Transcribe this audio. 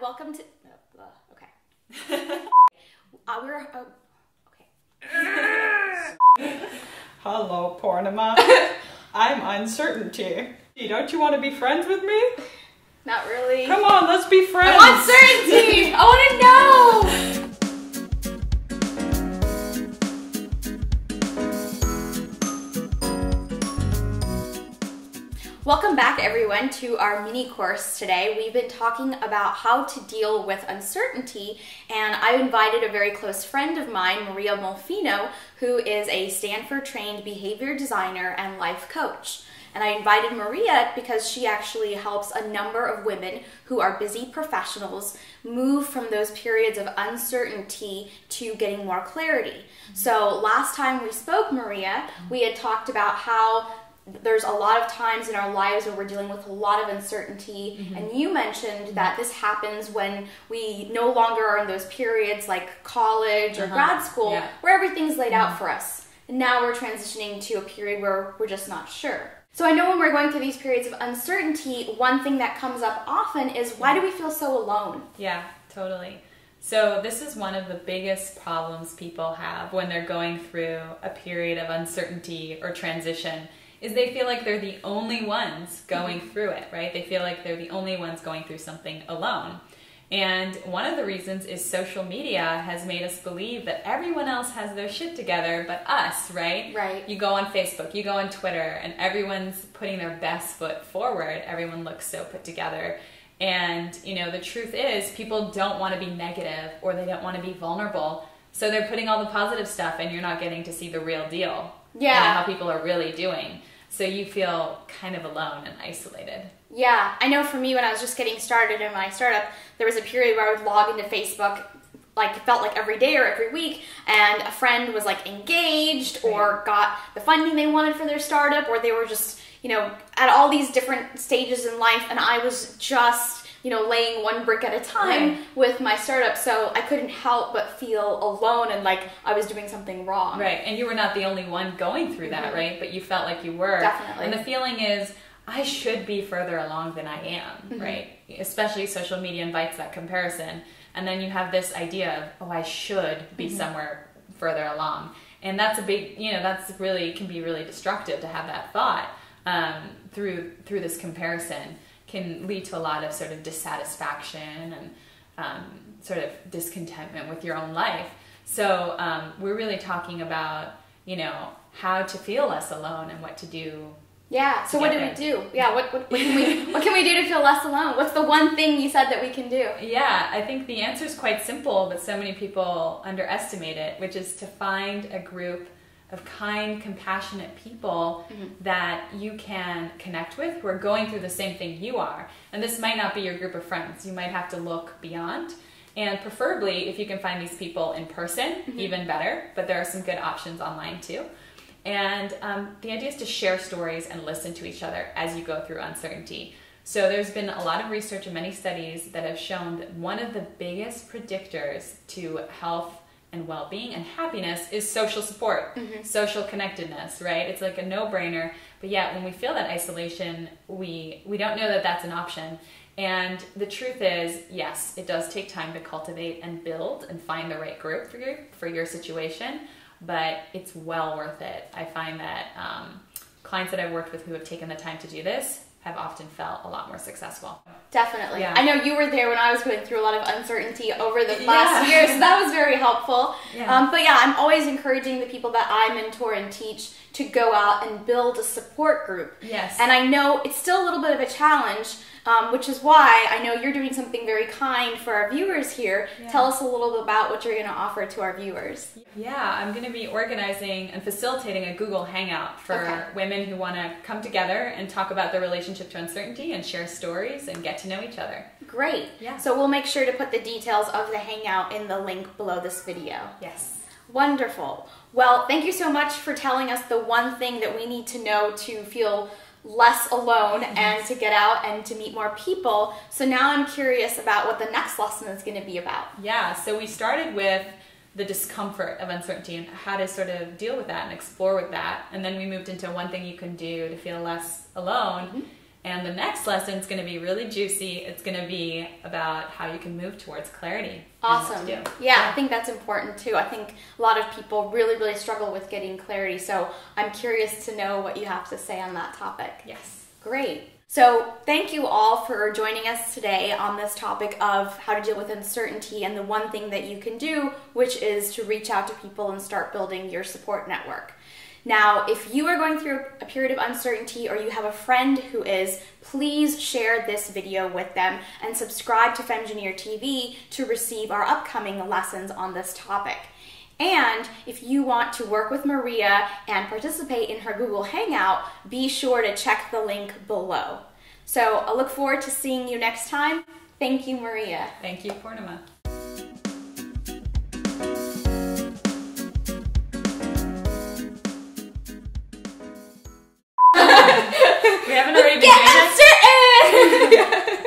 welcome to. Okay. Okay. Hello, Poornima. I'm uncertainty. Don't you want to be friends with me? Not really. Come on, let's be friends. I want certainty. I want to know. Welcome back, everyone, to our mini course today. We've been talking about how to deal with uncertainty, and I invited a very close friend of mine, Maria Molfino, who is a Stanford-trained behavior designer and life coach. And I invited Maria because she actually helps a number of women who are busy professionals move from those periods of uncertainty to getting more clarity. So last time we spoke, Maria, we had talked about how there's a lot of times in our lives where we're dealing with a lot of uncertainty, and you mentioned that this happens when we no longer are in those periods like college or grad school where everything's laid out for us. And now we're transitioning to a period where we're just not sure. So I know when we're going through these periods of uncertainty, one thing that comes up often is, why do we feel so alone? Yeah, totally. So this is one of the biggest problems people have when they're going through a period of uncertainty or transition, is they feel like they're the only ones going through it, right? They feel like they're the only ones going through something alone. And one of the reasons is social media has made us believe that everyone else has their shit together but us, right? Right. You go on Facebook, you go on Twitter, and everyone's putting their best foot forward. Everyone looks so put together. And, you know, the truth is people don't want to be negative, or they don't want to be vulnerable. So they're putting all the positive stuff, and you're not getting to see the real deal. Yeah. You know, how people are really doing. So you feel kind of alone and isolated. Yeah, I know for me, when I was just getting started in my startup, there was a period where I would log into Facebook, like it felt like every day or every week, and a friend was like engaged or got the funding they wanted for their startup, or they were just, you know, at all these different stages in life, and I was just, you know, laying one brick at a time with my startup, so I couldn't help but feel alone and like I was doing something wrong. Right, and you were not the only one going through that, right? But you felt like you were. Definitely. And the feeling is, I should be further along than I am, right? Especially social media invites that comparison. And then you have this idea of, oh, I should be somewhere further along. And that's a big, you know, that's really, can be really destructive to have that thought through this comparison. Can lead to a lot of sort of dissatisfaction and sort of discontentment with your own life. So we're really talking about, you know, how to feel less alone and what to do. Yeah, so what do we do? Yeah, what can we do to feel less alone? What's the one thing you said that we can do? Yeah, I think the answer is quite simple, but so many people underestimate it, which is to find a group of kind, compassionate people that you can connect with who are going through the same thing you are. And this might not be your group of friends. You might have to look beyond. And preferably, if you can find these people in person, even better. But there are some good options online too. And the idea is to share stories and listen to each other as you go through uncertainty. So there's been a lot of research and many studies that have shown that one of the biggest predictors to health and well-being and happiness is social support, social connectedness, right? It's like a no-brainer, but yet when we feel that isolation, we don't know that that's an option. And the truth is, yes, it does take time to cultivate and build and find the right group for your situation, but it's well worth it. I find that clients that I've worked with who have taken the time to do this have often felt a lot more successful. Definitely. Yeah. I know you were there when I was going through a lot of uncertainty over the last year, so that was very helpful. But yeah, I'm always encouraging the people that I mentor and teach to go out and build a support group. Yes. And I know it's still a little bit of a challenge, which is why I know you're doing something very kind for our viewers here. Yeah. Tell us a little bit about what you're going to offer to our viewers. Yeah, I'm going to be organizing and facilitating a Google Hangout for women who want to come together and talk about their relationship to uncertainty and share stories and get to know each other. Great. Yeah. So we'll make sure to put the details of the Hangout in the link below this video. Yes. Wonderful. Well, thank you so much for telling us the one thing that we need to know to feel less alone and to get out and to meet more people. So now I'm curious about what the next lesson is going to be about. Yeah, so we started with the discomfort of uncertainty and how to sort of deal with that and explore with that. And then we moved into one thing you can do to feel less alone. And the next lesson is going to be really juicy. It's going to be about how you can move towards clarity. Awesome. Yeah, I think that's important too. I think a lot of people really, really struggle with getting clarity. So I'm curious to know what you have to say on that topic. Yes. Great. So thank you all for joining us today on this topic of how to deal with uncertainty and the one thing that you can do, which is to reach out to people and start building your support network. Now, if you are going through a period of uncertainty or you have a friend who is, please share this video with them and subscribe to Femgineer TV to receive our upcoming lessons on this topic. And if you want to work with Maria and participate in her Google Hangout, be sure to check the link below. So I look forward to seeing you next time. Thank you, Maria. Thank you, Poornima. We haven't already been doing this? Get uncertain!